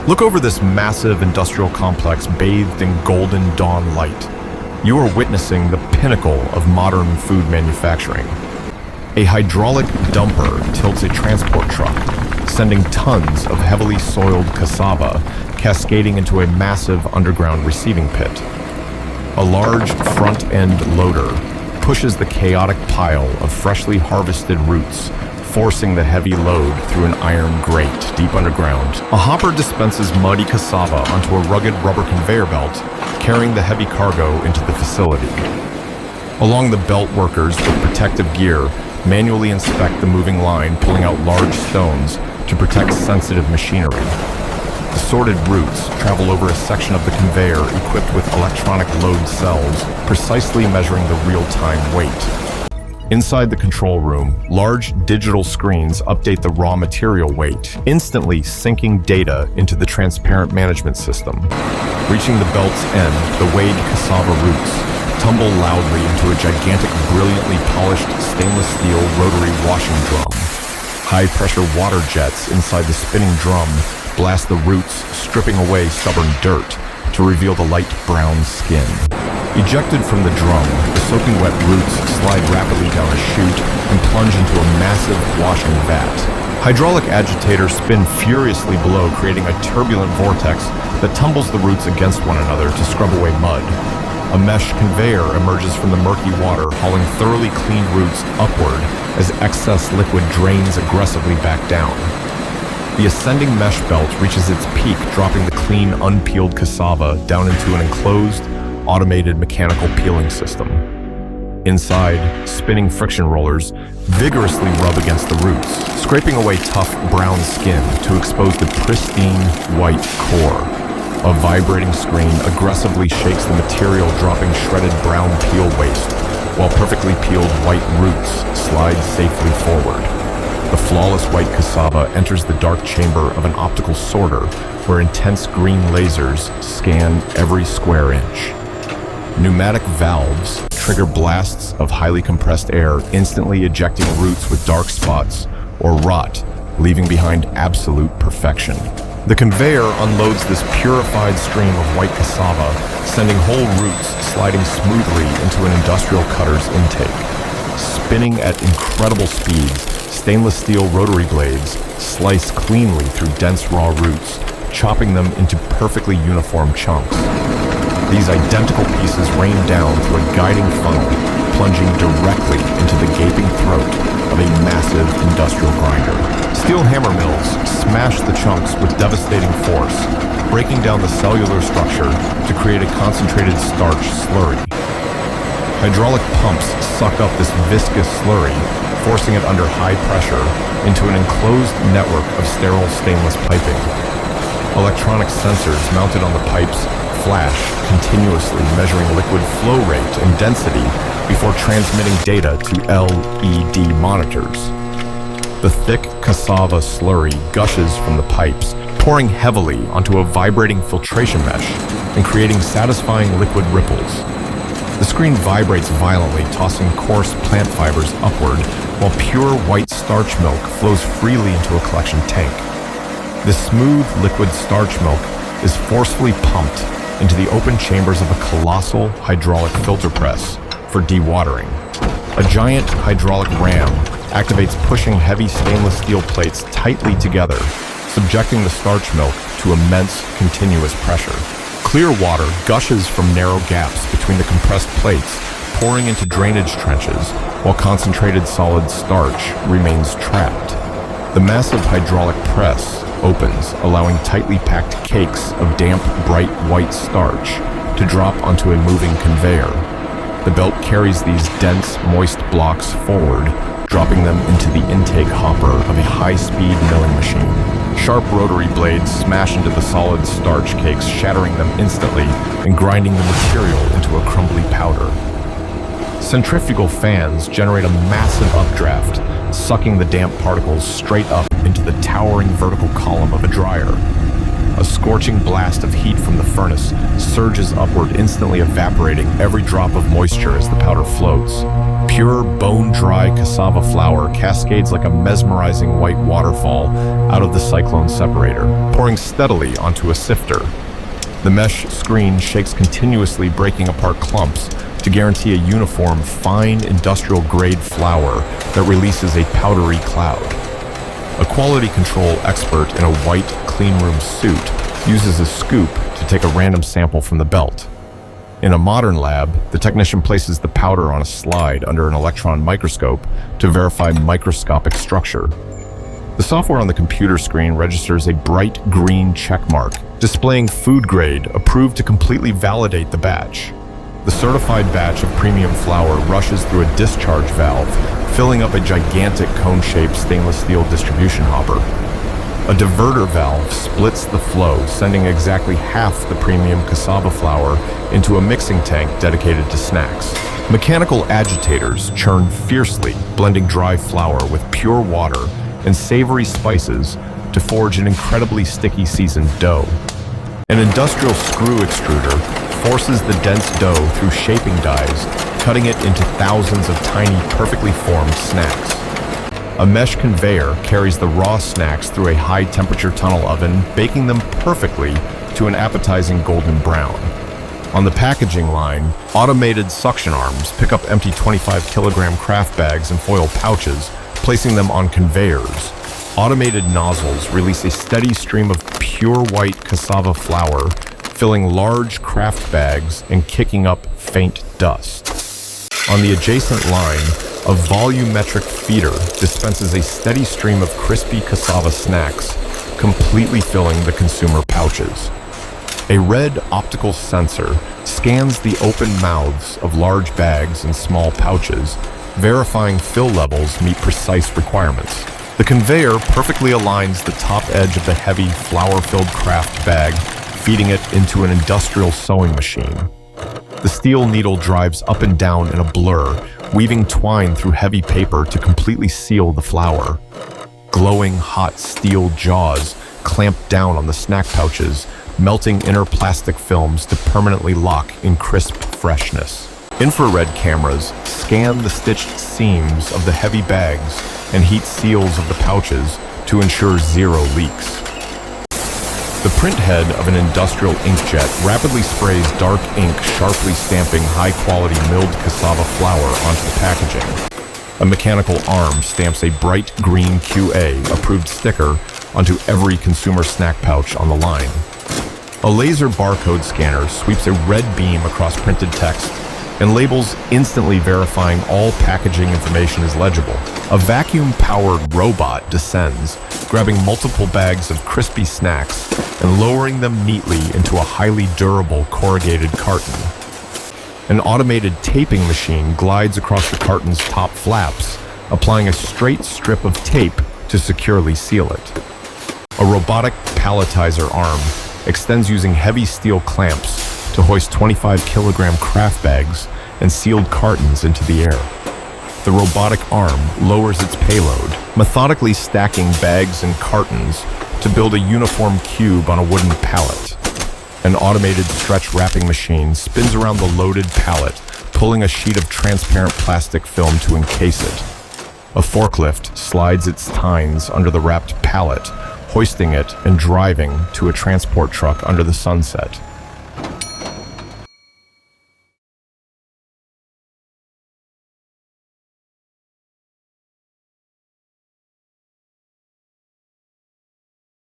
Look over this massive industrial complex bathed in golden dawn light. You are witnessing the pinnacle of modern food manufacturing. A hydraulic dumper tilts a transport truck, sending tons of heavily soiled cassava cascading into a massive underground receiving pit. A large front-end loader pushes the chaotic pile of freshly harvested roots, forcing the heavy load through an iron grate deep underground. A hopper dispenses muddy cassava onto a rugged rubber conveyor belt, carrying the heavy cargo into the facility. Along the belt, workers with protective gear manually inspect the moving line, pulling out large stones to protect sensitive machinery. The sorted roots travel over a section of the conveyor equipped with electronic load cells, precisely measuring the real-time weight. Inside the control room, large digital screens update the raw material weight, instantly syncing data into the transparent management system. Reaching the belt's end, the weighed cassava roots tumble loudly into a gigantic, brilliantly polished stainless steel rotary washing drum. High-pressure water jets inside the spinning drum blast the roots, stripping away stubborn dirt to reveal the light brown skin. Ejected from the drum, the soaking wet roots slide rapidly down a chute and plunge into a massive washing vat. Hydraulic agitators spin furiously below, creating a turbulent vortex that tumbles the roots against one another to scrub away mud. A mesh conveyor emerges from the murky water, hauling thoroughly cleaned roots upward as excess liquid drains aggressively back down. The ascending mesh belt reaches its peak, dropping the clean, unpeeled cassava down into an enclosed, automated mechanical peeling system. Inside, spinning friction rollers vigorously rub against the roots, scraping away tough brown skin to expose the pristine white core. A vibrating screen aggressively shakes the material, dropping shredded brown peel waste, while perfectly peeled white roots slide safely forward. The flawless white cassava enters the dark chamber of an optical sorter, where intense green lasers scan every square inch. Pneumatic valves trigger blasts of highly compressed air, instantly ejecting roots with dark spots or rot, leaving behind absolute perfection. The conveyor unloads this purified stream of white cassava, sending whole roots sliding smoothly into an industrial cutter's intake. Spinning at incredible speeds, stainless steel rotary blades slice cleanly through dense raw roots, chopping them into perfectly uniform chunks. These identical pieces rain down through a guiding funnel, plunging directly into the gaping throat of a massive industrial grinder. Steel hammer mills smash the chunks with devastating force, breaking down the cellular structure to create a concentrated starch slurry. Hydraulic pumps suck up this viscous slurry, forcing it under high pressure into an enclosed network of sterile stainless piping. Electronic sensors mounted on the pipes flash, continuously measuring liquid flow rate and density before transmitting data to LED monitors. The thick cassava slurry gushes from the pipes, pouring heavily onto a vibrating filtration mesh and creating satisfying liquid ripples. The screen vibrates violently, tossing coarse plant fibers upward, while pure white starch milk flows freely into a collection tank. The smooth liquid starch milk is forcefully pumped into the open chambers of a colossal hydraulic filter press for dewatering. A giant hydraulic ram activates, pushing heavy stainless steel plates tightly together, subjecting the starch milk to immense continuous pressure. Clear water gushes from narrow gaps between the compressed plates, pouring into drainage trenches, while concentrated solid starch remains trapped. The massive hydraulic press opens, allowing tightly packed cakes of damp, bright white starch to drop onto a moving conveyor. The belt carries these dense, moist blocks forward, dropping them into the intake hopper of a high-speed milling machine. Sharp rotary blades smash into the solid starch cakes, shattering them instantly and grinding the material into a crumbly powder. Centrifugal fans generate a massive updraft, sucking the damp particles straight up into the towering vertical column of a dryer. A scorching blast of heat from the furnace surges upward, instantly evaporating every drop of moisture as the powder floats. Pure, bone-dry cassava flour cascades like a mesmerizing white waterfall out of the cyclone separator, pouring steadily onto a sifter. The mesh screen shakes continuously, breaking apart clumps to guarantee a uniform, fine, industrial-grade flour that releases a powdery cloud. A quality control expert in a white cleanroom suit uses a scoop to take a random sample from the belt. In a modern lab, the technician places the powder on a slide under an electron microscope to verify microscopic structure. The software on the computer screen registers a bright green check mark, displaying food grade, approved to completely validate the batch. The certified batch of premium flour rushes through a discharge valve, filling up a gigantic cone-shaped stainless steel distribution hopper. A diverter valve splits the flow, sending exactly half the premium cassava flour into a mixing tank dedicated to snacks. Mechanical agitators churn fiercely, blending dry flour with pure water and savory spices to forge an incredibly sticky seasoned dough. An industrial screw extruder forces the dense dough through shaping dies, cutting it into thousands of tiny, perfectly formed snacks. A mesh conveyor carries the raw snacks through a high-temperature tunnel oven, baking them perfectly to an appetizing golden brown. On the packaging line, automated suction arms pick up empty 25-kilogram craft bags and foil pouches, placing them on conveyors. Automated nozzles release a steady stream of pure white cassava flour, filling large craft bags and kicking up faint dust. On the adjacent line, a volumetric feeder dispenses a steady stream of crispy cassava snacks, completely filling the consumer pouches. A red optical sensor scans the open mouths of large bags and small pouches, verifying fill levels meet precise requirements. The conveyor perfectly aligns the top edge of the heavy, flour-filled craft bag, feeding it into an industrial sewing machine. The steel needle drives up and down in a blur, weaving twine through heavy paper to completely seal the flour. Glowing, hot steel jaws clamp down on the snack pouches, melting inner plastic films to permanently lock in crisp freshness. Infrared cameras scan the stitched seams of the heavy bags and heat seals of the pouches to ensure zero leaks. The print head of an industrial inkjet rapidly sprays dark ink, sharply stamping high-quality milled cassava flour onto the packaging. A mechanical arm stamps a bright green QA-approved sticker onto every consumer snack pouch on the line. A laser barcode scanner sweeps a red beam across printed text and labels, instantly verifying all packaging information is legible. A vacuum-powered robot descends, grabbing multiple bags of crispy snacks and lowering them neatly into a highly durable corrugated carton. An automated taping machine glides across the carton's top flaps, applying a straight strip of tape to securely seal it. A robotic palletizer arm extends using heavy steel clamps to hoist 25-kilogram craft bags and sealed cartons into the air. The robotic arm lowers its payload, methodically stacking bags and cartons to build a uniform cube on a wooden pallet. An automated stretch wrapping machine spins around the loaded pallet, pulling a sheet of transparent plastic film to encase it. A forklift slides its tines under the wrapped pallet, hoisting it and driving to a transport truck under the sunset.